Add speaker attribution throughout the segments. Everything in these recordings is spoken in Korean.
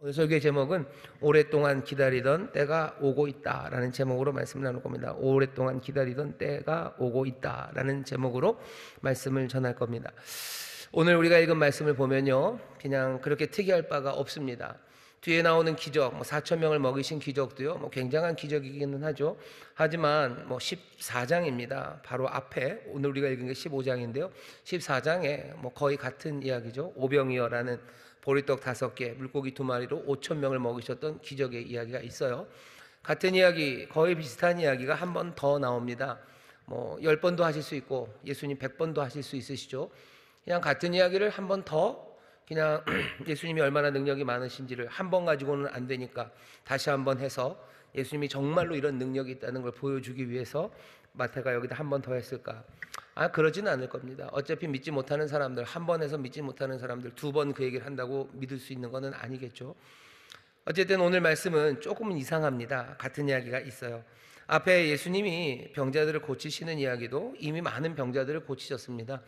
Speaker 1: 오늘 설교의 제목은 오랫동안 기다리던 때가 오고 있다라는 제목으로 말씀을 나눌 겁니다. 오랫동안 기다리던 때가 오고 있다라는 제목으로 말씀을 전할 겁니다. 오늘 우리가 읽은 말씀을 보면요, 그냥 그렇게 특이할 바가 없습니다. 뒤에 나오는 기적, 4천 명을 먹이신 기적도요, 굉장한 기적이기는 하죠. 하지만 14장입니다. 바로 앞에 오늘 우리가 읽은 게 15장인데요. 14장에 거의 같은 이야기죠. 오병이어라는 보리떡 5개, 물고기 2마리로 5천 명을 먹이셨던 기적의 이야기가 있어요. 같은 이야기, 거의 비슷한 이야기가 한 번 더 나옵니다. 10번도 하실 수 있고 예수님 100번도 하실 수 있으시죠. 그냥 같은 이야기를 한 번 더, 그냥 예수님이 얼마나 능력이 많으신지를 한 번 가지고는 안 되니까 다시 한 번 해서 예수님이 정말로 이런 능력이 있다는 걸 보여주기 위해서 마태가 여기다 한 번 더 했을까? 그러지는 않을 겁니다. 어차피 믿지 못하는 사람들, 한 번 해서 믿지 못하는 사람들 2번 그 얘기를 한다고 믿을 수 있는 것은 아니겠죠. 어쨌든 오늘 말씀은 조금은 이상합니다. 같은 이야기가 있어요. 앞에 예수님이 병자들을 고치시는 이야기도 이미 많은 병자들을 고치셨습니다.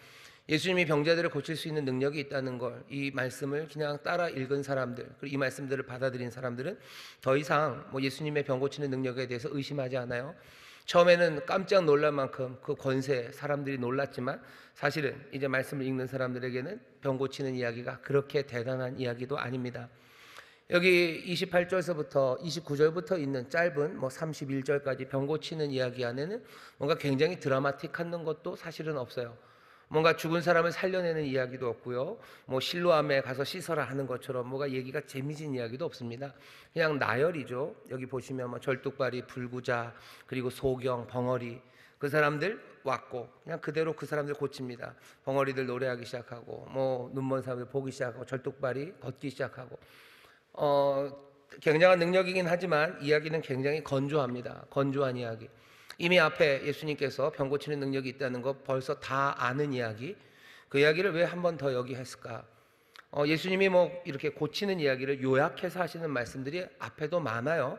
Speaker 1: 예수님이 병자들을 고칠 수 있는 능력이 있다는 걸, 이 말씀을 그냥 따라 읽은 사람들, 그리고 이 말씀들을 받아들인 사람들은 더 이상 예수님의 병 고치는 능력에 대해서 의심하지 않아요. 처음에는 깜짝 놀랄 만큼 그 권세, 사람들이 놀랐지만 사실은 이제 말씀을 읽는 사람들에게는 병 고치는 이야기가 그렇게 대단한 이야기도 아닙니다. 여기 28절서부터 29절부터 있는 짧은 31절까지 병 고치는 이야기 안에는 뭔가 굉장히 드라마틱한 것도 사실은 없어요. 뭔가 죽은 사람을 살려내는 이야기도 없고요, 실로암에 가서 씻어라 하는 것처럼 뭐가 얘기가 재미진 이야기도 없습니다. 그냥 나열이죠. 여기 보시면 절뚝발이, 불구자, 그리고 소경, 벙어리, 그 사람들 왔고 그냥 그대로 그 사람들 고칩니다. 벙어리들 노래하기 시작하고 눈먼 사람들 보기 시작하고 절뚝발이 걷기 시작하고, 굉장한 능력이긴 하지만 이야기는 굉장히 건조합니다. 건조한 이야기. 이미 앞에 예수님께서 병 고치는 능력이 있다는 거 벌써 다 아는 이야기, 그 이야기를 왜 한 번 더 여기 했을까? 예수님이 이렇게 고치는 이야기를 요약해서 하시는 말씀들이 앞에도 많아요.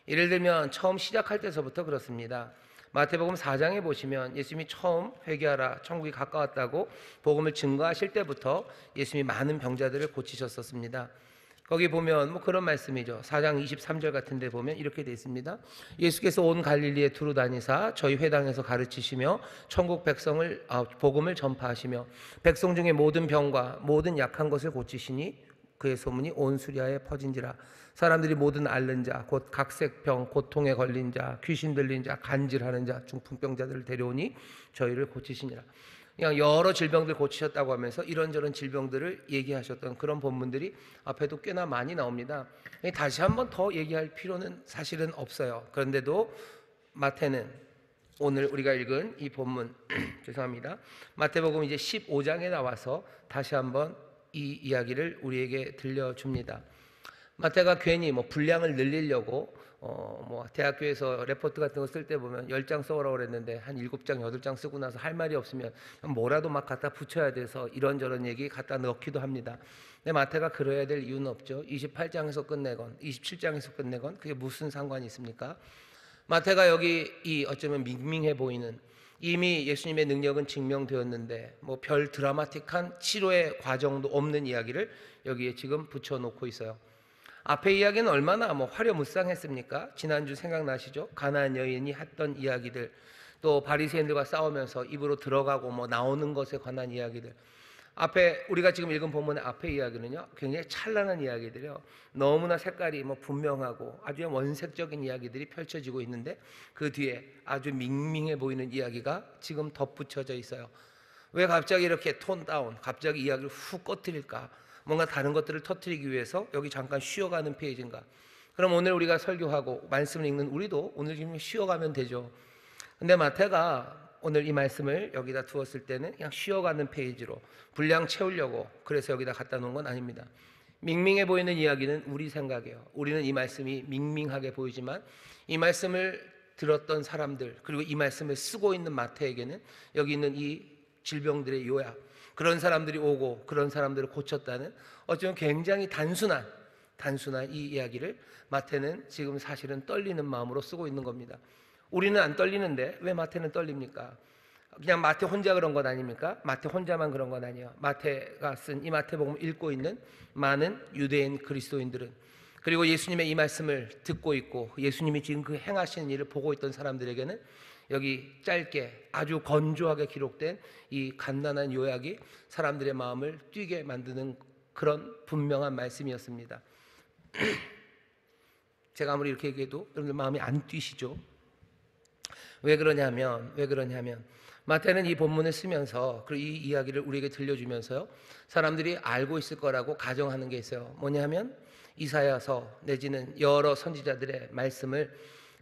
Speaker 1: 예를 들면 처음 시작할 때서부터 그렇습니다. 마태복음 4장에 보시면 예수님이 처음 회개하라, 천국이 가까웠다고 복음을 증거하실 때부터 예수님이 많은 병자들을 고치셨었습니다. 거기 보면 그런 말씀이죠. 4장 23절 같은 데 보면 이렇게 되어 있습니다. 예수께서 온 갈릴리에 두루 다니사 저희 회당에서 가르치시며 천국 백성을 복음을 전파하시며 백성 중에 모든 병과 모든 약한 것을 고치시니 그의 소문이 온 수리아에 퍼진지라. 사람들이 모든 앓는 자, 곧 각색병, 고통에 걸린 자, 귀신 들린 자, 간질하는 자, 중풍병자들을 데려오니 저희를 고치시니라. 그냥 여러 질병들 고치셨다고 하면서 이런저런 질병들을 얘기하셨던 그런 본문들이 앞에도 꽤나 많이 나옵니다. 다시 한번 더 얘기할 필요는 사실은 없어요. 그런데도 마태는 오늘 우리가 읽은 이 본문 죄송합니다. 마태복음 이제 15장에 나와서 다시 한번 이 이야기를 우리에게 들려줍니다. 마태가 괜히 분량을 늘리려고 대학교에서 레포트 같은 거 쓸 때 보면 10장 써오라고 그랬는데 한 7장, 8장 쓰고 나서 할 말이 없으면 뭐라도 막 갖다 붙여야 돼서 이런저런 얘기 갖다 넣기도 합니다. 근데 마태가 그래야 될 이유는 없죠. 28장에서 끝내건 27장에서 끝내건 그게 무슨 상관이 있습니까? 마태가 여기 어쩌면 밍밍해 보이는, 이미 예수님의 능력은 증명되었는데 별 드라마틱한 치료의 과정도 없는 이야기를 여기에 지금 붙여놓고 있어요. 앞에 이야기는 얼마나 화려무쌍했습니까? 지난주 생각나시죠? 가나안 여인이 했던 이야기들, 또 바리새인들과 싸우면서 입으로 들어가고 나오는 것에 관한 이야기들. 앞에 우리가 지금 읽은 본문의 앞에 이야기는요, 굉장히 찬란한 이야기들이요, 너무나 색깔이 분명하고 아주 원색적인 이야기들이 펼쳐지고 있는데 그 뒤에 아주 밍밍해 보이는 이야기가 지금 덧붙여져 있어요. 왜 갑자기 이렇게 톤 다운, 갑자기 이야기를 훅 꺼뜨릴까? 뭔가 다른 것들을 터뜨리기 위해서 여기 잠깐 쉬어가는 페이지인가? 그럼 오늘 우리가 설교하고 말씀을 읽는 우리도 오늘 지금 쉬어가면 되죠. 근데 마태가 오늘 이 말씀을 여기다 두었을 때는 그냥 쉬어가는 페이지로 분량 채우려고 그래서 여기다 갖다 놓은 건 아닙니다. 밍밍해 보이는 이야기는 우리 생각이에요. 우리는 이 말씀이 밍밍하게 보이지만 이 말씀을 들었던 사람들, 그리고 이 말씀을 쓰고 있는 마태에게는 여기 있는 이 질병들의 요약, 그런 사람들이 오고 그런 사람들을 고쳤다는 어쩌면 굉장히 단순한 이 이야기를 마태는 지금 사실은 떨리는 마음으로 쓰고 있는 겁니다. 우리는 안 떨리는데 왜 마태는 떨립니까? 그냥 마태 혼자 그런 것 아닙니까? 마태 혼자만 그런 건 아니에요. 마태가 쓴 이 마태복음을 읽고 있는 많은 유대인 그리스도인들은, 그리고 예수님의 이 말씀을 듣고 있고 예수님이 지금 그 행하시는 일을 보고 있던 사람들에게는 여기 짧게 아주 건조하게 기록된 이 간단한 요약이 사람들의 마음을 뛰게 만드는 그런 분명한 말씀이었습니다. 제가 아무리 이렇게 얘기해도 여러분들 마음이 안 뛰시죠? 왜 그러냐면 마태는 이 본문을 쓰면서 그리고 이 이야기를 우리에게 들려주면서요, 사람들이 알고 있을 거라고 가정하는 게 있어요. 뭐냐면 이사야서 내지는 여러 선지자들의 말씀을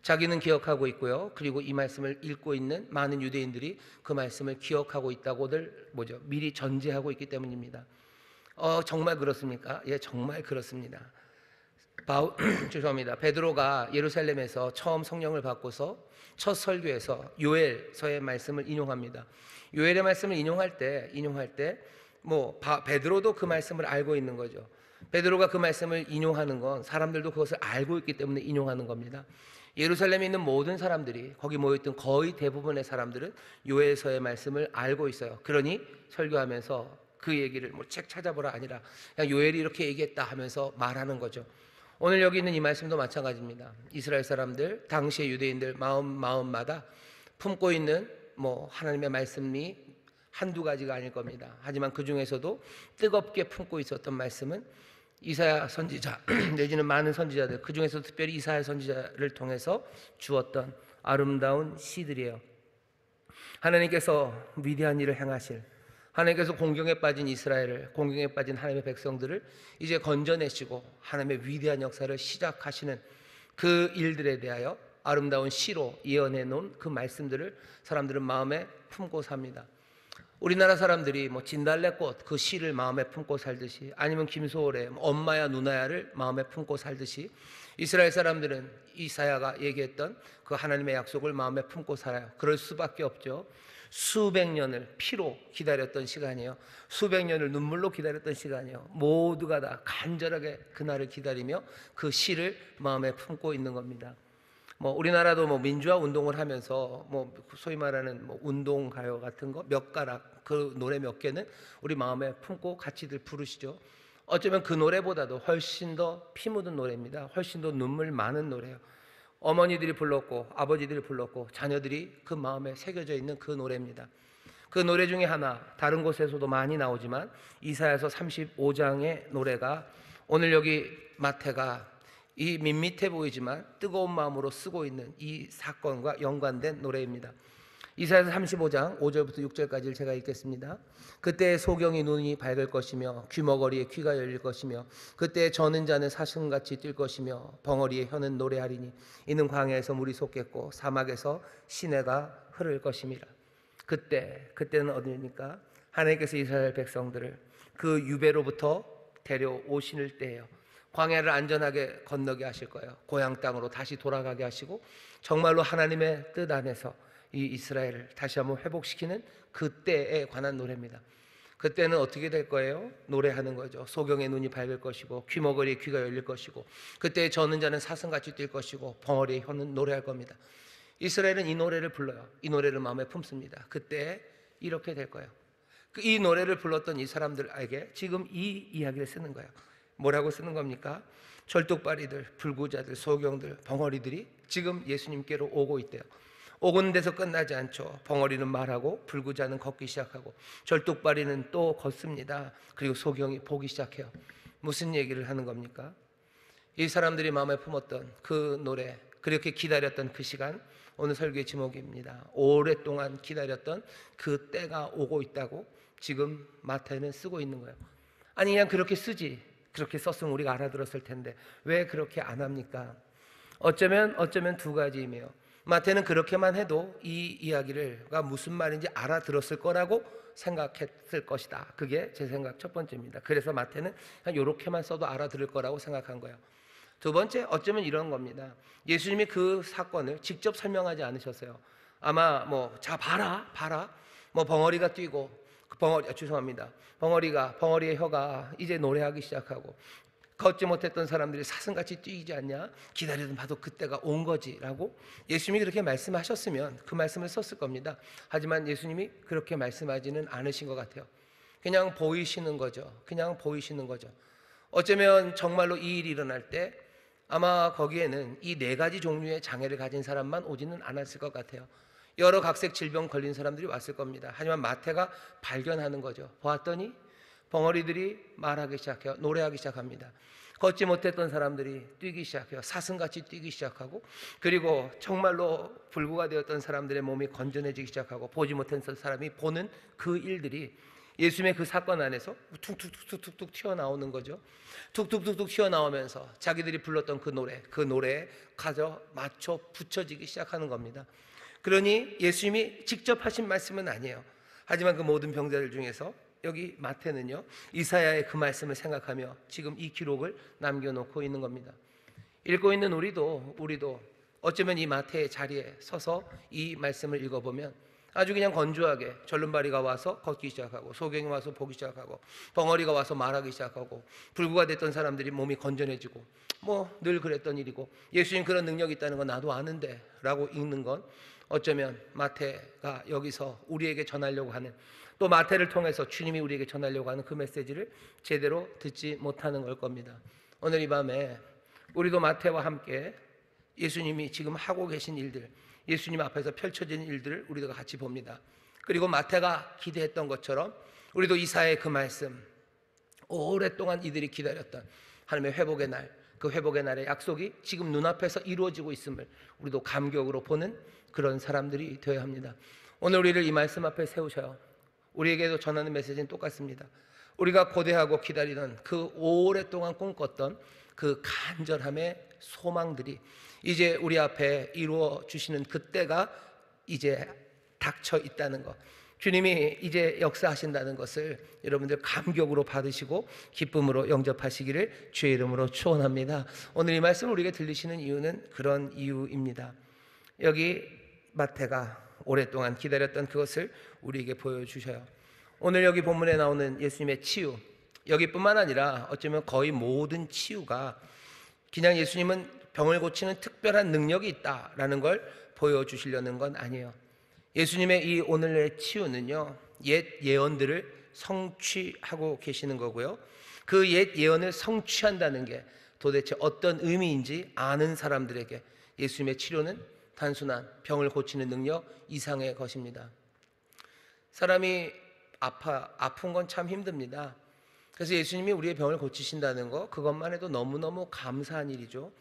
Speaker 1: 자기는 기억하고 있고요, 그리고 이 말씀을 읽고 있는 많은 유대인들이 그 말씀을 기억하고 있다고들 미리 전제하고 있기 때문입니다. 정말 그렇습니까? 예, 정말 그렇습니다. 죄송합니다. 베드로가 예루살렘에서 처음 성령을 받고서 첫 설교에서 요엘서의 말씀을 인용합니다. 요엘의 말씀을 인용할 때 베드로도 그 말씀을 알고 있는 거죠. 베드로가 그 말씀을 인용하는 건 사람들도 그것을 알고 있기 때문에 인용하는 겁니다. 예루살렘에 있는 모든 사람들이, 거기 모여있던 거의 대부분의 사람들은 요엘서의 말씀을 알고 있어요. 그러니 설교하면서 그 얘기를 책 찾아보라 아니라 그냥 요엘이 이렇게 얘기했다 하면서 말하는 거죠. 오늘 여기 있는 이 말씀도 마찬가지입니다. 이스라엘 사람들, 당시의 유대인들 마음마다 품고 있는 하나님의 말씀이 한두 가지가 아닐 겁니다. 하지만 그 중에서도 뜨겁게 품고 있었던 말씀은 이사야 선지자 내지는 많은 선지자들, 그 중에서도 특별히 이사야 선지자를 통해서 주었던 아름다운 시들이에요. 하나님께서 위대한 일을 행하실, 하나님께서 공경에 빠진 이스라엘을, 공경에 빠진 하나님의 백성들을 이제 건져내시고 하나님의 위대한 역사를 시작하시는 그 일들에 대하여 아름다운 시로 예언해 놓은 그 말씀들을 사람들은 마음에 품고 삽니다. 우리나라 사람들이 진달래꽃 그 시를 마음에 품고 살듯이, 아니면 김소월의 엄마야 누나야를 마음에 품고 살듯이, 이스라엘 사람들은 이사야가 얘기했던 그 하나님의 약속을 마음에 품고 살아요. 그럴 수밖에 없죠. 수백 년을 피로 기다렸던 시간이에요. 수백 년을 눈물로 기다렸던 시간이에요. 모두가 다 간절하게 그날을 기다리며 그 시를 마음에 품고 있는 겁니다. 우리나라도 민주화 운동을 하면서 소위 말하는 운동가요 같은 거 몇 가락, 그 노래 몇 개는 우리 마음에 품고 같이들 부르시죠. 어쩌면 그 노래보다도 훨씬 더 피 묻은 노래입니다. 훨씬 더 눈물 많은 노래예요. 어머니들이 불렀고 아버지들이 불렀고 자녀들이 그 마음에 새겨져 있는 그 노래입니다. 그 노래 중에 하나, 다른 곳에서도 많이 나오지만 이사야서 35장의 노래가 오늘 여기 마태가 이 밋밋해 보이지만 뜨거운 마음으로 쓰고 있는 이 사건과 연관된 노래입니다. 이사야서 35장 5절부터 6절까지를 제가 읽겠습니다. 그때 소경이 눈이 밝을 것이며 귀머거리에 귀가 열릴 것이며 그때 저는 자는 사슴같이 뛸 것이며 벙어리의 혀는 노래하리니 이는 광야에서 물이 솟겠고 사막에서 시내가 흐를 것임이라. 그때는 어디입니까? 하나님께서 이스라엘 백성들을 그 유배로부터 데려오실 때예요. 광야를 안전하게 건너게 하실 거예요. 고향 땅으로 다시 돌아가게 하시고 정말로 하나님의 뜻 안에서 이 이스라엘을 다시 한번 회복시키는 그때에 관한 노래입니다. 그때는 어떻게 될 거예요? 노래하는 거죠. 소경의 눈이 밝을 것이고 귀머거리에 귀가 열릴 것이고 그때 저는 자는 사슴같이 뛸 것이고 벙어리의 혀는 노래할 겁니다. 이스라엘은 이 노래를 불러요. 이 노래를 마음에 품습니다. 그때 이렇게 될 거예요. 이 노래를 불렀던 이 사람들에게 지금 이 이야기를 쓰는 거예요. 뭐라고 쓰는 겁니까? 절뚝발이들, 불구자들, 소경들, 벙어리들이 지금 예수님께로 오고 있대요. 오는 데서 끝나지 않죠. 벙어리는 말하고 불구자는 걷기 시작하고 절뚝발이는 또 걷습니다. 그리고 소경이 보기 시작해요. 무슨 얘기를 하는 겁니까? 이 사람들이 마음에 품었던 그 노래, 그렇게 기다렸던 그 시간, 오늘 설교의 제목입니다. 오랫동안 기다렸던 그 때가 오고 있다고 지금 마태는 쓰고 있는 거예요. 아니 그냥 그렇게 쓰지, 그렇게 썼으면 우리가 알아들었을 텐데 왜 그렇게 안 합니까? 어쩌면 두 가지이며, 마태는 그렇게만 해도 이 이야기가 무슨 말인지 알아들었을 거라고 생각했을 것이다. 그게 제 생각 첫 번째입니다. 그래서 마태는 그냥 이렇게만 써도 알아들을 거라고 생각한 거예요. 두 번째, 어쩌면 이런 겁니다. 예수님이 그 사건을 직접 설명하지 않으셨어요. 아마 자 봐라 벙어리가 뛰고 벙어리의 혀가 이제 노래하기 시작하고 걷지 못했던 사람들이 사슴같이 뛰지 않냐? 기다리던 봐도 그때가 온 거지 라고 예수님이 그렇게 말씀하셨으면 그 말씀을 썼을 겁니다. 하지만 예수님이 그렇게 말씀하지는 않으신 것 같아요. 그냥 보이시는 거죠. 그냥 보이시는 거죠. 어쩌면 정말로 이 일이 일어날 때 아마 거기에는 이 네 가지 종류의 장애를 가진 사람만 오지는 않았을 것 같아요. 여러 각색 질병 걸린 사람들이 왔을 겁니다. 하지만 마태가 발견하는 거죠. 보았더니 벙어리들이 말하기 시작해요. 노래하기 시작합니다. 걷지 못했던 사람들이 뛰기 시작해요. 사슴같이 뛰기 시작하고, 그리고 정말로 불구가 되었던 사람들의 몸이 건전해지기 시작하고, 보지 못했던 사람이 보는 그 일들이 예수님의 그 사건 안에서 툭툭툭툭툭 튀어나오는 거죠. 툭툭툭툭 튀어나오면서 자기들이 불렀던 그 노래에 가져 맞춰 붙여지기 시작하는 겁니다. 그러니 예수님이 직접 하신 말씀은 아니에요. 하지만 그 모든 병자들 중에서 여기 마태는요, 이사야의 그 말씀을 생각하며 지금 이 기록을 남겨놓고 있는 겁니다. 읽고 있는 우리도 어쩌면 이 마태의 자리에 서서 이 말씀을 읽어보면 아주 그냥 건조하게 절름발이가 와서 걷기 시작하고, 소경이 와서 보기 시작하고, 벙어리가 와서 말하기 시작하고, 불구가 됐던 사람들이 몸이 건전해지고, 뭐 늘 그랬던 일이고, 예수님 그런 능력이 있다는 건 나도 아는데 라고 읽는 건 어쩌면 마태가 여기서 우리에게 전하려고 하는, 또 마태를 통해서 주님이 우리에게 전하려고 하는 그 메시지를 제대로 듣지 못하는 걸 겁니다. 오늘 이 밤에 우리도 마태와 함께 예수님이 지금 하고 계신 일들, 예수님 앞에서 펼쳐진 일들을 우리가 같이 봅니다. 그리고 마태가 기대했던 것처럼 우리도 이사야의 그 말씀, 오랫동안 이들이 기다렸던 하나님의 회복의 날, 그 회복의 날의 약속이 지금 눈앞에서 이루어지고 있음을 우리도 감격으로 보는 그런 사람들이 되어야 합니다. 오늘 우리를 이 말씀 앞에 세우셔요. 우리에게도 전하는 메시지는 똑같습니다. 우리가 고대하고 기다리던, 그 오랫동안 꿈꿨던 그 간절함의 소망들이 이제 우리 앞에 이루어 주시는 그때가 이제 닥쳐 있다는 것, 주님이 이제 역사하신다는 것을 여러분들 감격으로 받으시고 기쁨으로 영접하시기를 주의 이름으로 축원합니다. 오늘 이 말씀을 우리에게 들리시는 이유는 그런 이유입니다. 여기 마태가 오랫동안 기다렸던 그것을 우리에게 보여주셔요. 오늘 여기 본문에 나오는 예수님의 치유, 여기뿐만 아니라 어쩌면 거의 모든 치유가 그냥 예수님은 병을 고치는 특별한 능력이 있다라는 걸 보여주시려는 건 아니에요. 예수님의 이 오늘의 치유는요, 옛 예언들을 성취하고 계시는 거고요, 그 옛 예언을 성취한다는 게 도대체 어떤 의미인지 아는 사람들에게 예수님의 치료는 단순한 병을 고치는 능력 이상의 것입니다. 사람이 아픈 건 참 힘듭니다. 그래서 예수님이 우리의 병을 고치신다는 거, 그것만 해도 너무너무 감사한 일이죠.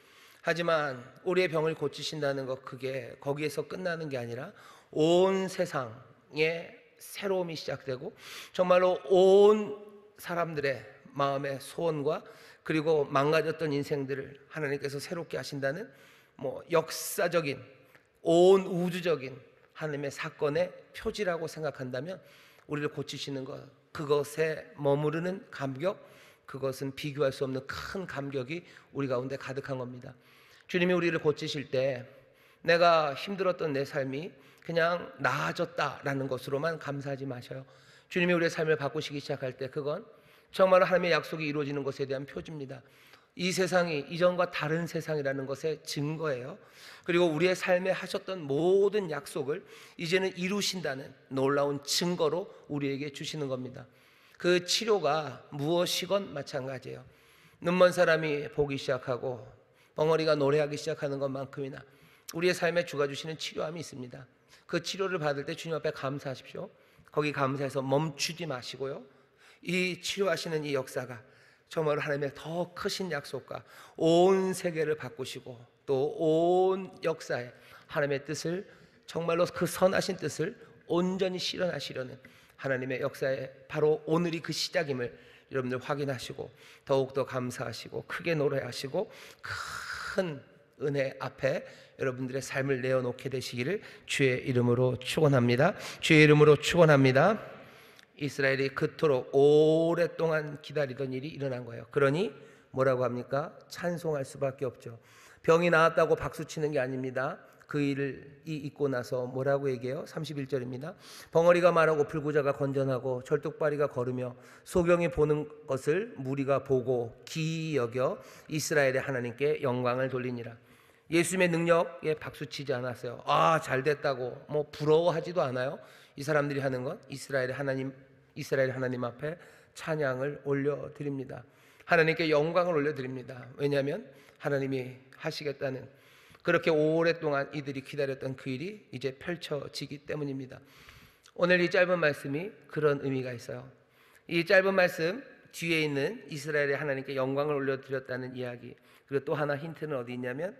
Speaker 1: 하지만 우리의 병을 고치신다는 것, 그게 거기에서 끝나는 게 아니라 온 세상에 새로움이 시작되고 정말로 온 사람들의 마음의 소원과 그리고 망가졌던 인생들을 하나님께서 새롭게 하신다는 역사적인, 온 우주적인 하나님의 사건의 표지라고 생각한다면 우리를 고치시는 것, 그것에 머무르는 감격, 그것은 비교할 수 없는 큰 감격이 우리 가운데 가득한 겁니다. 주님이 우리를 고치실 때 내가 힘들었던 내 삶이 그냥 나아졌다라는 것으로만 감사하지 마셔요. 주님이 우리의 삶을 바꾸시기 시작할 때 그건 정말 하나님의 약속이 이루어지는 것에 대한 표지입니다. 이 세상이 이전과 다른 세상이라는 것의 증거예요. 그리고 우리의 삶에 하셨던 모든 약속을 이제는 이루신다는 놀라운 증거로 우리에게 주시는 겁니다. 그 치료가 무엇이건 마찬가지예요. 눈먼 사람이 보기 시작하고 벙어리가 노래하기 시작하는 것만큼이나 우리의 삶에 주가 주시는 치료함이 있습니다. 그 치료를 받을 때 주님 앞에 감사하십시오. 거기 감사해서 멈추지 마시고요, 이 치료하시는 이 역사가 정말 하나님의 더 크신 약속과 온 세계를 바꾸시고 또 온 역사에 하나님의 뜻을, 정말로 그 선하신 뜻을 온전히 실현하시려는 하나님의 역사에 바로 오늘이 그 시작임을 여러분들 확인하시고 더욱더 감사하시고 크게 노래하시고 큰 은혜 앞에 여러분들의 삶을 내어놓게 되시기를 주의 이름으로 축원합니다. 주의 이름으로 축원합니다. 이스라엘이 그토록 오랫동안 기다리던 일이 일어난 거예요. 그러니 뭐라고 합니까? 찬송할 수밖에 없죠. 병이 나았다고 박수치는 게 아닙니다. 그 일을 잊고 나서 뭐라고 얘기해요? 31절입니다. 벙어리가 말하고 불구자가 건전하고 절뚝발이가 걸으며 소경이 보는 것을 무리가 보고 기이 여겨 이스라엘의 하나님께 영광을 돌리니라. 예수님의 능력에 박수치지 않았어요. 아, 잘됐다고 뭐 부러워하지도 않아요. 이 사람들이 하는 건 이스라엘 하나님 앞에 찬양을 올려드립니다. 하나님께 영광을 올려드립니다. 왜냐하면 하나님이 하시겠다는, 그렇게 오랫동안 이들이 기다렸던 그 일이 이제 펼쳐지기 때문입니다. 오늘 이 짧은 말씀이 그런 의미가 있어요. 이 짧은 말씀 뒤에 있는 이스라엘의 하나님께 영광을 올려드렸다는 이야기, 그리고 또 하나 힌트는 어디 있냐면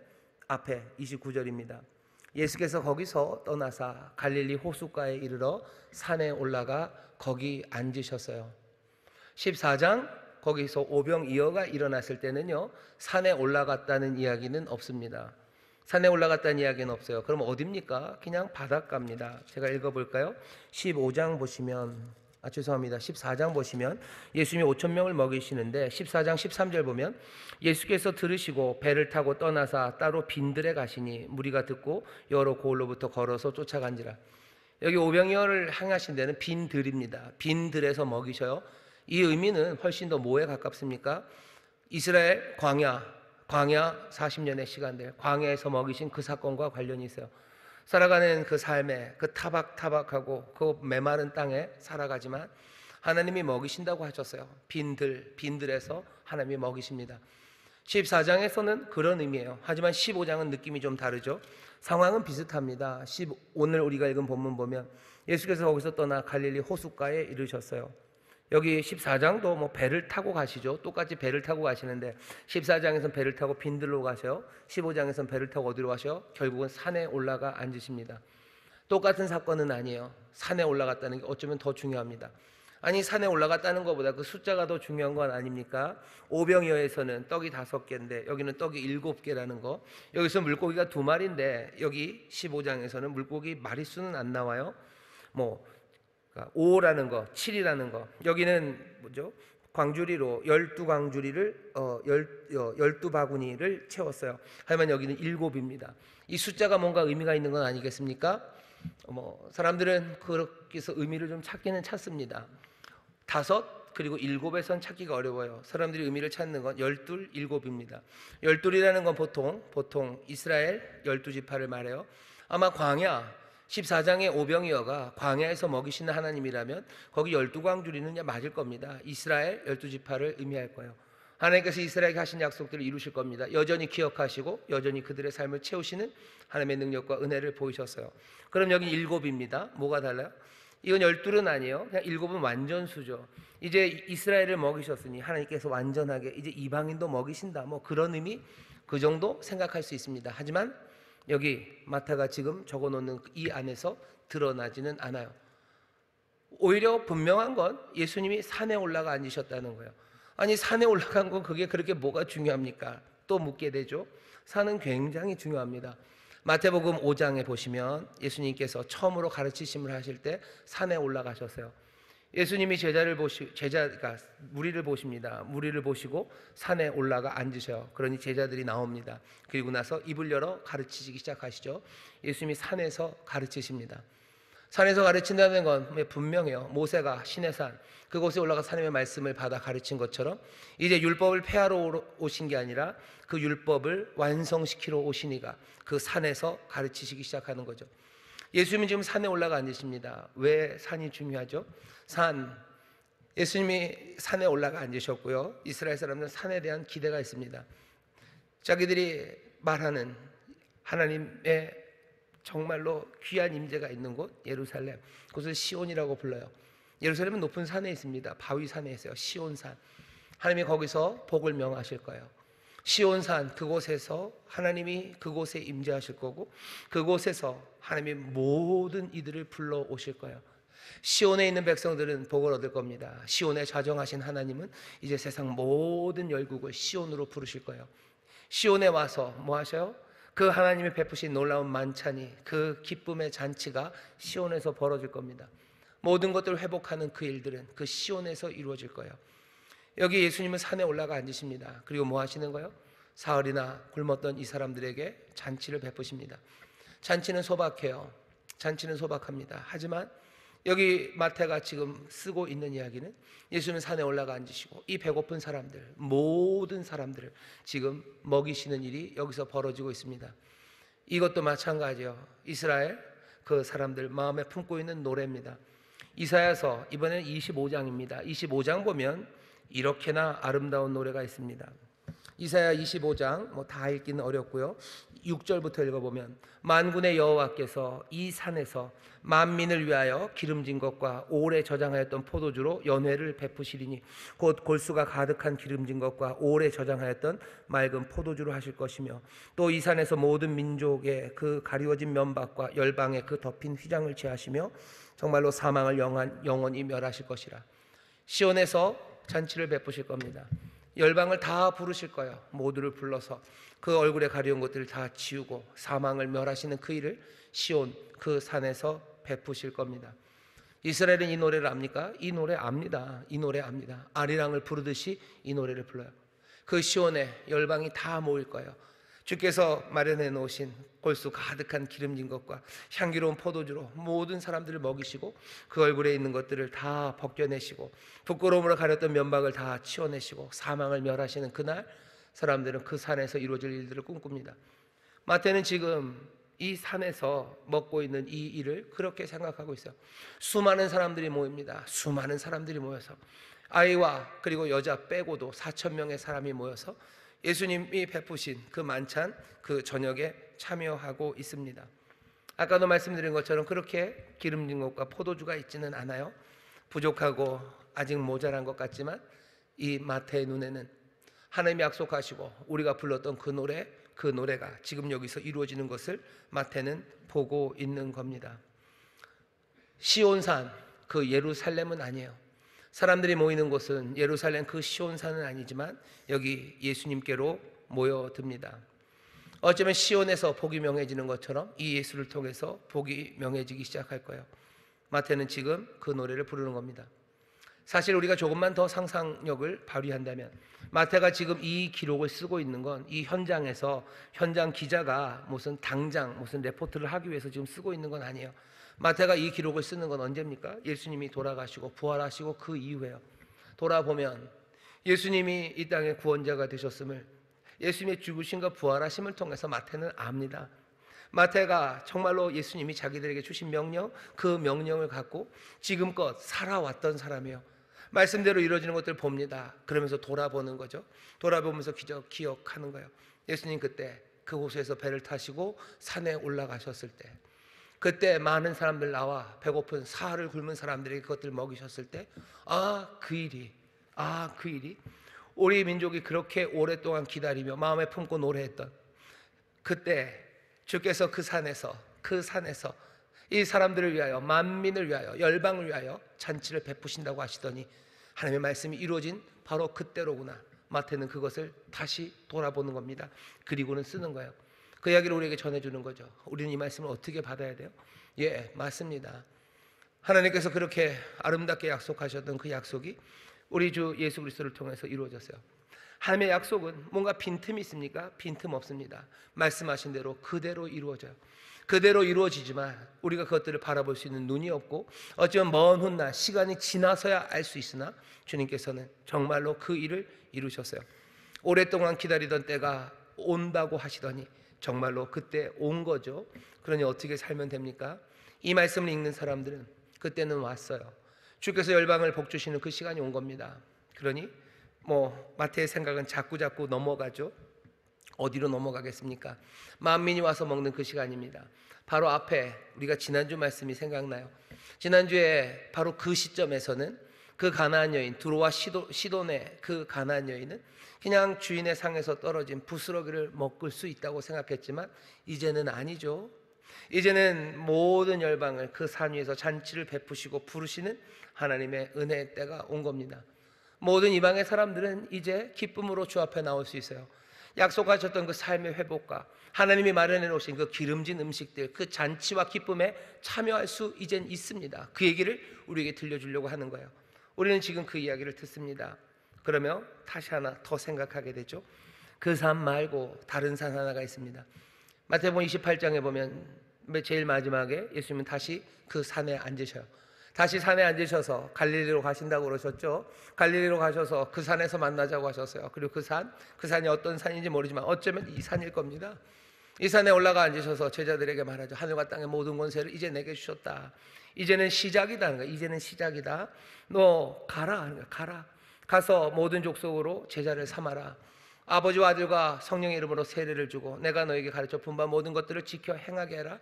Speaker 1: 앞에 29절입니다. 예수께서 거기서 떠나사 갈릴리 호숫가에 이르러 산에 올라가 거기 앉으셨어요. 14장 거기서 오병이어가 일어났을 때는요, 산에 올라갔다는 이야기는 없습니다. 산에 올라갔다는 이야기는 없어요. 그럼 어딥니까? 그냥 바닷가입니다. 제가 읽어볼까요? 15장 보시면, 14장 보시면 예수님이 5,000명을 먹이시는데 14장 13절 보면 예수께서 들으시고 배를 타고 떠나사 따로 빈들에 가시니 무리가 듣고 여러 고을로부터 걸어서 쫓아간지라. 여기 오병이어를 향하신 데는 빈들입니다. 빈들에서 먹이셔요. 이 의미는 훨씬 더 뭐에 가깝습니까? 이스라엘 광야 40년의 시간들, 광야에서 먹이신 그 사건과 관련이 있어요. 살아가는 그 삶에, 그 타박타박하고 그 메마른 땅에 살아가지만 하나님이 먹이신다고 하셨어요. 빈들에서 하나님이 먹이십니다. 14장에서는 그런 의미예요. 하지만 15장은 느낌이 좀 다르죠. 상황은 비슷합니다. 오늘 우리가 읽은 본문 보면 예수께서 거기서 떠나 갈릴리 호숫가에 이르셨어요. 여기 14장도 뭐 배를 타고 가시죠. 똑같이 배를 타고 가시는데 14장에서는 배를 타고 빈들로 가셔요. 15장에서는 배를 타고 어디로 가셔요? 결국은 산에 올라가 앉으십니다. 똑같은 사건은 아니에요. 산에 올라갔다는 게 어쩌면 더 중요합니다. 아니, 산에 올라갔다는 것보다 그 숫자가 더 중요한 건 아닙니까? 오병이어에서는 떡이 5개인데 여기는 떡이 7개라는 거. 여기서 물고기가 2마리인데 여기 15장에서는 물고기 마리수는 안 나와요. 뭐 5라는 거, 7이라는 거. 여기는 뭐죠? 광주리로 12광주리를 12바구니를 채웠어요. 하지만 여기는 7입니다. 이 숫자가 뭔가 의미가 있는 건 아니겠습니까? 사람들은 그렇게 해서 의미를 좀 찾기는 찾습니다. 5 그리고 7에선 찾기가 어려워요. 사람들이 의미를 찾는 건 12, 7입니다. 12이라는 건 보통 이스라엘 12지파를 말해요. 아마 광야 14장의 오병이어가 광야에서 먹이시는 하나님이라면 거기 12광주리는 맞을 겁니다. 이스라엘 12지파를 의미할 거예요. 하나님께서 이스라엘에게 하신 약속들을 이루실 겁니다. 여전히 기억하시고 여전히 그들의 삶을 채우시는 하나님의 능력과 은혜를 보이셨어요. 그럼 여기 7입니다. 뭐가 달라요? 이건 12는 아니에요. 그냥 7은 완전수죠. 이제 이스라엘을 먹이셨으니 하나님께서 완전하게 이제 이방인도 먹이신다, 뭐 그런 의미, 그 정도 생각할 수 있습니다. 하지만 여기 마태가 지금 적어놓는 이 안에서 드러나지는 않아요. 오히려 분명한 건 예수님이 산에 올라가 앉으셨다는 거예요. 아니, 산에 올라간 건 그게 그렇게 뭐가 중요합니까? 또 묻게 되죠. 산은 굉장히 중요합니다. 마태복음 5장에 보시면 예수님께서 처음으로 가르치심을 하실 때 산에 올라가셨어요. 예수님이 제자가 무리를 보십니다. 무리를 보시고 산에 올라가 앉으셔요. 그러니 제자들이 나옵니다. 그리고 나서 입을 열어 가르치시기 시작하시죠. 예수님이 산에서 가르치십니다. 산에서 가르친다는 건 분명해요. 모세가 시내산 그곳에 올라가 하나님의 말씀을 받아 가르친 것처럼 이제 율법을 폐하러 오신 게 아니라 그 율법을 완성시키러 오시니가 그 산에서 가르치시기 시작하는 거죠. 예수님은 지금 산에 올라가 앉으십니다. 왜 산이 중요하죠? 예수님이 산에 올라가 앉으셨고요. 이스라엘 사람들은 산에 대한 기대가 있습니다. 자기들이 말하는 하나님의 정말로 귀한 임재가 있는 곳 예루살렘, 그것을 시온이라고 불러요. 예루살렘은 높은 산에 있습니다. 바위산에 있어요. 시온산. 하나님이 거기서 복을 명하실 거예요. 시온산, 그곳에서 하나님이 그곳에 임재하실 거고 그곳에서 하나님이 모든 이들을 불러 오실 거예요. 시온에 있는 백성들은 복을 얻을 겁니다. 시온에 자정하신 하나님은 이제 세상 모든 열국을 시온으로 부르실 거예요. 시온에 와서 뭐 하셔요? 그 하나님이 베푸신 놀라운 만찬이, 그 기쁨의 잔치가 시온에서 벌어질 겁니다. 모든 것들을 회복하는 그 일들은 그 시온에서 이루어질 거예요. 여기 예수님은 산에 올라가 앉으십니다. 그리고 뭐 하시는 거예요? 사흘이나 굶었던 이 사람들에게 잔치를 베푸십니다. 잔치는 소박해요. 잔치는 소박합니다. 하지만 여기 마태가 지금 쓰고 있는 이야기는 예수는 산에 올라가 앉으시고 이 배고픈 사람들, 모든 사람들을 지금 먹이시는 일이 여기서 벌어지고 있습니다. 이것도 마찬가지예요. 이스라엘 그 사람들 마음에 품고 있는 노래입니다. 이사야서 이번에는 25장입니다. 25장 보면 이렇게나 아름다운 노래가 있습니다. 이사야 25장 다 읽기는 어렵고요. 6절부터 읽어보면 만군의 여호와께서 이 산에서 만민을 위하여 기름진 것과 오래 저장하였던 포도주로 연회를 베푸시리니 곧 골수가 가득한 기름진 것과 오래 저장하였던 맑은 포도주로 하실 것이며 또 이 산에서 모든 민족의 그 가리워진 면박과 열방의 그 덮인 휘장을 취하시며 정말로 사망을 영원히 멸하실 것이라. 시온에서 잔치를 베푸실 겁니다. 열방을 다 부르실 거예요. 모두를 불러서 그 얼굴에 가려운 것들을 다 지우고 사망을 멸하시는 그 일을 시온 그 산에서 베푸실 겁니다. 이스라엘은 이 노래를 압니까? 이 노래 압니다. 이 노래 압니다. 아리랑을 부르듯이 이 노래를 불러요. 그 시온에 열방이 다 모일 거예요. 주께서 마련해 놓으신 골수 가득한 기름진 것과 향기로운 포도주로 모든 사람들을 먹이시고 그 얼굴에 있는 것들을 다 벗겨내시고 부끄러움으로 가렸던 면박을 다 치워내시고 사망을 멸하시는 그날 사람들은 그 산에서 이루어질 일들을 꿈꿉니다. 마태는 지금 이 산에서 먹고 있는 이 일을 그렇게 생각하고 있어요. 수많은 사람들이 모입니다. 수많은 사람들이 모여서 아이와 그리고 여자 빼고도 4,000명의 사람이 모여서 예수님이 베푸신 그 만찬 그 저녁에 참여하고 있습니다. 아까도 말씀드린 것처럼 그렇게 기름진 것과 포도주가 있지는 않아요. 부족하고 아직 모자란 것 같지만 이 마태의 눈에는 하나님이 약속하시고 우리가 불렀던 그 노래가 지금 여기서 이루어지는 것을 마태는 보고 있는 겁니다. 시온산 그 예루살렘은 아니에요. 사람들이 모이는 곳은 예루살렘 그 시온산은 아니지만 여기 예수님께로 모여듭니다. 어쩌면 시온에서 복이 명해지는 것처럼 이 예수를 통해서 복이 명해지기 시작할 거예요. 마태는 지금 그 노래를 부르는 겁니다. 사실 우리가 조금만 더 상상력을 발휘한다면 마태가 지금 이 기록을 쓰고 있는 건 이 현장에서 현장 기자가 당장 무슨 레포트를 하기 위해서 지금 쓰고 있는 건 아니에요. 마태가 이 기록을 쓰는 건 언제입니까? 예수님이 돌아가시고 부활하시고 그 이후에요. 돌아보면 예수님이 이 땅의 구원자가 되셨음을 예수님의 죽으심과 부활하심을 통해서 마태는 압니다. 마태가 정말로 예수님이 자기들에게 주신 명령, 그 명령을 갖고 지금껏 살아왔던 사람이에요. 말씀대로 이루어지는 것들을 봅니다. 그러면서 돌아보는 거죠. 돌아보면서 기억하는 거예요. 예수님 그때 그곳에서 배를 타시고 산에 올라가셨을 때, 그때 많은 사람들 나와 배고픈 사흘을 굶은 사람들에게 그것들을 먹이셨을 때, 그 일이 우리 민족이 그렇게 오랫동안 기다리며 마음에 품고 노래했던 그때 주께서 그 산에서 이 사람들을 위하여, 만민을 위하여, 열방을 위하여 잔치를 베푸신다고 하시더니 하나님의 말씀이 이루어진 바로 그때로구나. 마태는 그것을 다시 돌아보는 겁니다. 그리고는 쓰는 거예요. 그 이야기를 우리에게 전해주는 거죠. 우리는 이 말씀을 어떻게 받아야 돼요? 예, 맞습니다. 하나님께서 그렇게 아름답게 약속하셨던 그 약속이 우리 주 예수 그리스도를 통해서 이루어졌어요. 하나님의 약속은 뭔가 빈틈이 있습니까? 빈틈 없습니다. 말씀하신 대로 그대로 이루어져요. 그대로 이루어지지만 우리가 그것들을 바라볼 수 있는 눈이 없고 어쩌면 먼 훗날 시간이 지나서야 알 수 있으나 주님께서는 정말로 그 일을 이루셨어요. 오랫동안 기다리던 때가 온다고 하시더니 정말로 그때 온 거죠. 그러니 어떻게 살면 됩니까? 이 말씀을 읽는 사람들은 그때는 왔어요. 주께서 열방을 복주시는 그 시간이 온 겁니다. 그러니 마태의 생각은 자꾸 넘어가죠. 어디로 넘어가겠습니까? 만민이 와서 먹는 그 시간입니다. 바로 앞에 우리가 지난주 말씀이 생각나요. 지난주에 바로 그 시점에서는 그 가나안 여인 두로와 시돈의 그 가나안 여인은 그냥 주인의 상에서 떨어진 부스러기를 먹을 수 있다고 생각했지만 이제는 아니죠. 이제는 모든 열방을 그 산 위에서 잔치를 베푸시고 부르시는 하나님의 은혜의 때가 온 겁니다. 모든 이방의 사람들은 이제 기쁨으로 주 앞에 나올 수 있어요. 약속하셨던 그 삶의 회복과 하나님이 마련해 놓으신 그 기름진 음식들, 그 잔치와 기쁨에 참여할 수 이젠 있습니다. 그 얘기를 우리에게 들려주려고 하는 거예요. 우리는 지금 그 이야기를 듣습니다. 그러면 다시 하나 더 생각하게 되죠. 그 산 말고 다른 산 하나가 있습니다. 마태복음 28장에 보면 제일 마지막에 예수님은 다시 그 산에 앉으셔요. 다시 산에 앉으셔서 갈릴리로 가신다고 그러셨죠. 갈릴리로 가셔서 그 산에서 만나자고 하셨어요. 그리고 그 산이 어떤 산인지 모르지만 어쩌면 이 산일 겁니다. 이 산에 올라가 앉으셔서 제자들에게 말하죠. 하늘과 땅의 모든 권세를 이제 내게 주셨다. 이제는 시작이다. 이제는 시작이다. 너 가라. 가라. 가서 모든 족속으로 제자를 삼아라. 아버지와 아들과 성령의 이름으로 세례를 주고 내가 너에게 가르쳐 본 바 모든 것들을 지켜 행하게 해라.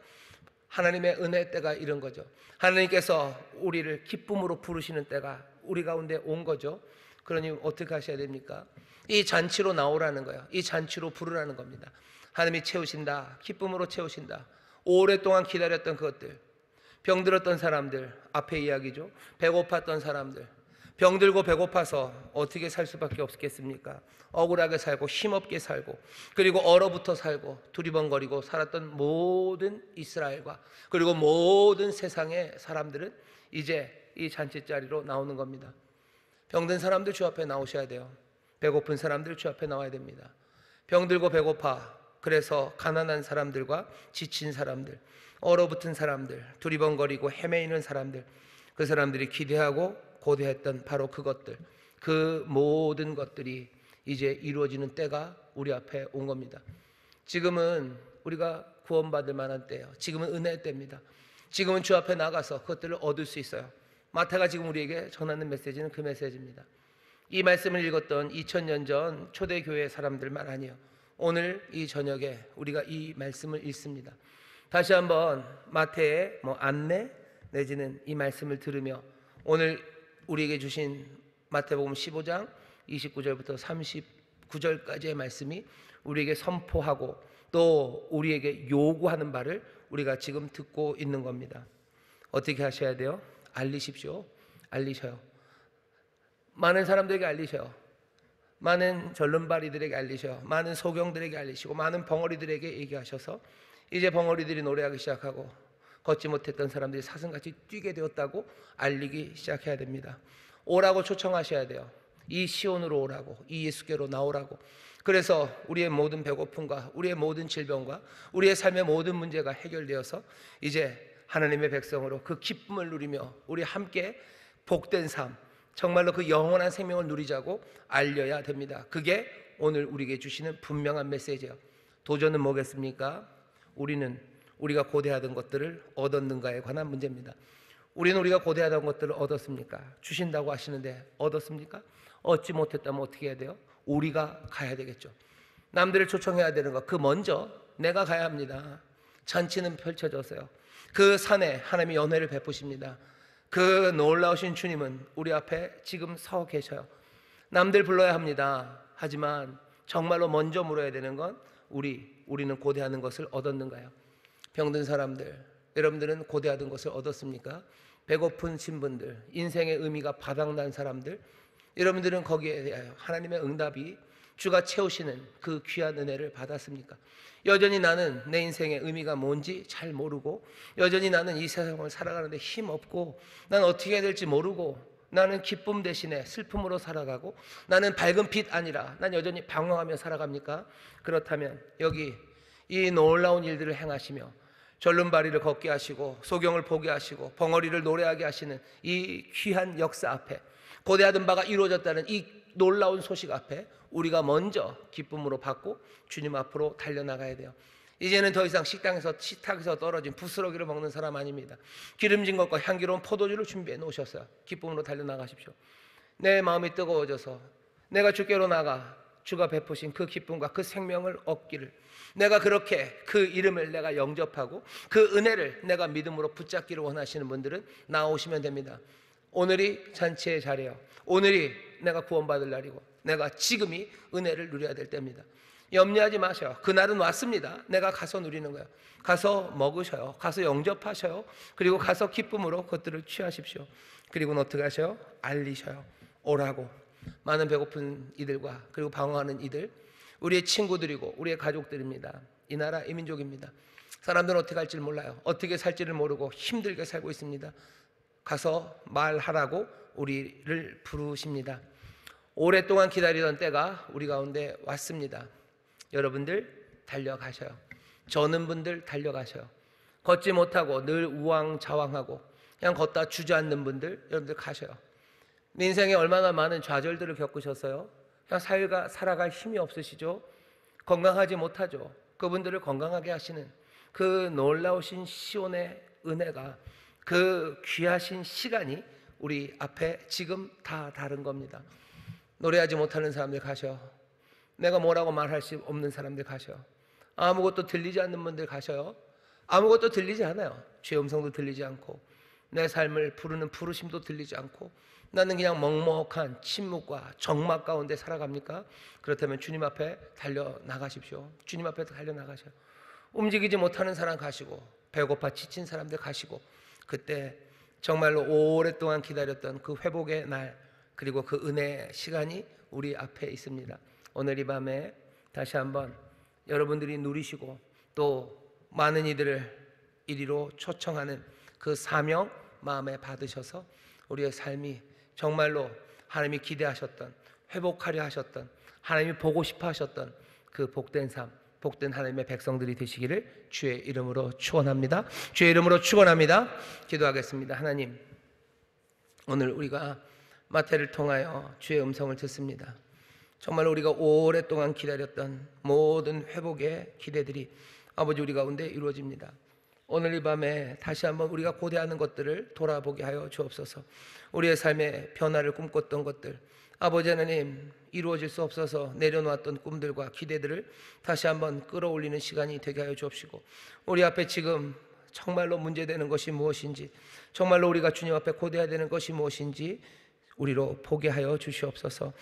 Speaker 1: 하나님의 은혜의 때가 이런 거죠. 하나님께서 우리를 기쁨으로 부르시는 때가 우리 가운데 온 거죠. 그러니 어떻게 하셔야 됩니까? 이 잔치로 나오라는 거예요. 이 잔치로 부르라는 겁니다. 하나님이 채우신다. 기쁨으로 채우신다. 오랫동안 기다렸던 그것들, 병들었던 사람들, 앞에 이야기죠. 배고팠던 사람들, 병들고 배고파서 어떻게 살 수밖에 없겠습니까? 억울하게 살고 힘없게 살고 그리고 얼어붙어 살고 두리번거리고 살았던 모든 이스라엘과 그리고 모든 세상의 사람들은 이제 이 잔치자리로 나오는 겁니다. 병든 사람들 주 앞에 나오셔야 돼요. 배고픈 사람들 주 앞에 나와야 됩니다. 병들고 배고파 그래서 가난한 사람들과 지친 사람들, 얼어붙은 사람들, 두리번거리고 헤매이는 사람들, 그 사람들이 기대하고 고대했던 바로 그것들, 그 모든 것들이 이제 이루어지는 때가 우리 앞에 온 겁니다. 지금은 우리가 구원받을 만한 때예요. 지금은 은혜의 때입니다. 지금은 주 앞에 나가서 그것들을 얻을 수 있어요. 마태가 지금 우리에게 전하는 메시지는 그 메시지입니다. 이 말씀을 읽었던 2000년 전 초대교회 사람들만 아니에요. 오늘 이 저녁에 우리가 이 말씀을 읽습니다. 다시 한번 마태의 안내 내지는 이 말씀을 들으며 오늘 우리에게 주신 마태복음 15장 29절부터 39절까지의 말씀이 우리에게 선포하고 또 우리에게 요구하는 바를 우리가 지금 듣고 있는 겁니다. 어떻게 하셔야 돼요? 알리십시오. 알리셔요. 많은 사람들에게 알리셔요. 많은 절름발이들에게 알리셔요. 많은 소경들에게 알리시고 많은 벙어리들에게 얘기하셔서 이제 벙어리들이 노래하기 시작하고 걷지 못했던 사람들이 사슴같이 뛰게 되었다고 알리기 시작해야 됩니다. 오라고 초청하셔야 돼요. 이 시온으로 오라고, 이 예수께로 나오라고. 그래서 우리의 모든 배고픔과 우리의 모든 질병과 우리의 삶의 모든 문제가 해결되어서 이제 하나님의 백성으로 그 기쁨을 누리며 우리 함께 복된 삶, 정말로 그 영원한 생명을 누리자고 알려야 됩니다. 그게 오늘 우리에게 주시는 분명한 메시지예요. 도전은 뭐겠습니까? 우리가 고대하던 것들을 얻었는가에 관한 문제입니다. 우리는 우리가 고대하던 것들을 얻었습니까? 주신다고 하시는데 얻었습니까? 얻지 못했다면 어떻게 해야 돼요? 우리가 가야 되겠죠. 남들을 초청해야 되는 것, 그 먼저 내가 가야 합니다. 잔치는 펼쳐졌어요. 그 산에 하나님이 연회를 베푸십니다. 그 놀라우신 주님은 우리 앞에 지금 서 계셔요. 남들 불러야 합니다. 하지만 정말로 먼저 물어야 되는 건 우리는 고대하는 것을 얻었는가요? 병든 사람들, 여러분들은 고대하던 것을 얻었습니까? 배고픈 신분들, 인생의 의미가 바닥난 사람들, 여러분들은 거기에 대하여 하나님의 응답이 주가 채우시는 그 귀한 은혜를 받았습니까? 여전히 나는 내 인생의 의미가 뭔지 잘 모르고 여전히 나는 이 세상을 살아가는데 힘없고 난 어떻게 해야 될지 모르고 나는 기쁨 대신에 슬픔으로 살아가고 나는 밝은 빛 아니라 난 여전히 방황하며 살아갑니까? 그렇다면 여기 이 놀라운 일들을 행하시며 절름발이를 걷게 하시고 소경을 보게 하시고 벙어리를 노래하게 하시는 이 귀한 역사 앞에 고대하던 바가 이루어졌다는 이 놀라운 소식 앞에 우리가 먼저 기쁨으로 받고 주님 앞으로 달려나가야 돼요. 이제는 더 이상 식탁에서 떨어진 부스러기를 먹는 사람 아닙니다. 기름진 것과 향기로운 포도주를 준비해 놓으셨어요. 기쁨으로 달려나가십시오. 내 마음이 뜨거워져서 내가 주께로 나가 주가 베푸신 그 기쁨과 그 생명을 얻기를, 내가 그렇게 그 이름을 내가 영접하고 그 은혜를 내가 믿음으로 붙잡기를 원하시는 분들은 나오시면 됩니다. 오늘이 잔치의 자리예요. 오늘이 내가 구원받을 날이고 내가 지금이 은혜를 누려야 될 때입니다. 염려하지 마셔요. 그날은 왔습니다. 내가 가서 누리는 거예요. 가서 먹으셔요. 가서 영접하셔요. 그리고 가서 기쁨으로 그것들을 취하십시오. 그리고는 어떻게 하셔요? 알리셔요. 오라고. 많은 배고픈 이들과 그리고 방황하는 이들, 우리의 친구들이고 우리의 가족들입니다. 이 나라 이 민족입니다. 사람들은 어떻게 할지 몰라요. 어떻게 살지를 모르고 힘들게 살고 있습니다. 가서 말하라고 우리를 부르십니다. 오랫동안 기다리던 때가 우리 가운데 왔습니다. 여러분들 달려가셔요. 저는 분들 달려가셔요. 걷지 못하고 늘 우왕좌왕하고 그냥 걷다 주저앉는 분들, 여러분들 가셔요. 인생에 얼마나 많은 좌절들을 겪으셨어요? 그냥 살아갈 힘이 없으시죠? 건강하지 못하죠? 그분들을 건강하게 하시는 그 놀라우신 시온의 은혜가, 그 귀하신 시간이 우리 앞에 지금 다 다른 겁니다. 노래하지 못하는 사람들 가셔. 내가 뭐라고 말할 수 없는 사람들 가셔. 아무것도 들리지 않는 분들 가셔요. 아무것도 들리지 않아요. 주의 음성도 들리지 않고 내 삶을 부르는 부르심도 들리지 않고 나는 그냥 먹먹한 침묵과 적막 가운데 살아갑니까? 그렇다면 주님 앞에 달려나가십시오. 주님 앞에 달려나가셔. 움직이지 못하는 사람 가시고 배고파 지친 사람들 가시고 그때 정말로 오랫동안 기다렸던 그 회복의 날, 그리고 그 은혜의 시간이 우리 앞에 있습니다. 오늘 이 밤에 다시 한번 여러분들이 누리시고 또 많은 이들을 이리로 초청하는 그 사명 마음에 받으셔서 우리의 삶이 정말로 하나님이 기대하셨던, 회복하려 하셨던, 하나님이 보고 싶어 하셨던 그 복된 삶, 복된 하나님의 백성들이 되시기를 주의 이름으로 축원합니다. 주의 이름으로 축원합니다. 기도하겠습니다. 하나님, 오늘 우리가 마태를 통하여 주의 음성을 듣습니다. 정말 우리가 오랫동안 기다렸던 모든 회복의 기대들이 아버지 우리 가운데 이루어집니다. 오늘 이 밤에 다시 한번 우리가 고대하는 것들을 돌아보게 하여 주옵소서. 우리의 삶의 변화를 꿈꿨던 것들, 아버지 하나님, 이루어질 수 없어서 내려놓았던 꿈들과 기대들을 다시 한번 끌어올리는 시간이 되게 하여 주옵시고, 우리 앞에 지금 정말로 문제되는 것이 무엇인지, 정말로 우리가 주님 앞에 고대해야 되는 것이 무엇인지 우리로 보게 하여 주시옵소서.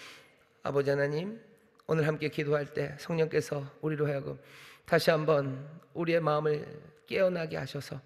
Speaker 1: 아버지 하나님, 오늘 함께 기도할 때 성령께서 우리로 하여금 다시 한번 우리의 마음을 깨어나게 하셔서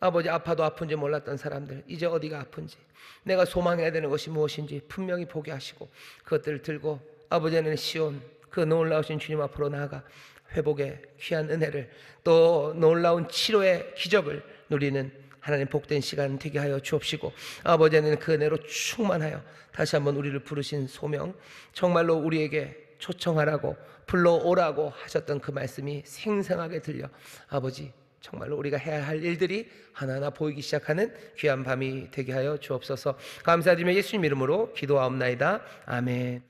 Speaker 1: 아버지, 아파도 아픈지 몰랐던 사람들 이제 어디가 아픈지, 내가 소망해야 되는 것이 무엇인지 분명히 보게 하시고 그것들을 들고 아버지 하나님 시온 그 놀라우신 주님 앞으로 나아가 회복의 귀한 은혜를, 또 놀라운 치료의 기적을 누리는 하나님 복된 시간 되게 하여 주옵시고, 아버지 하나님 그 은혜로 충만하여 다시 한번 우리를 부르신 소명, 정말로 우리에게 초청하라고 불러오라고 하셨던 그 말씀이 생생하게 들려 아버지, 정말로 우리가 해야 할 일들이 하나하나 보이기 시작하는 귀한 밤이 되게 하여 주옵소서. 감사드리며 예수님 이름으로 기도하옵나이다. 아멘.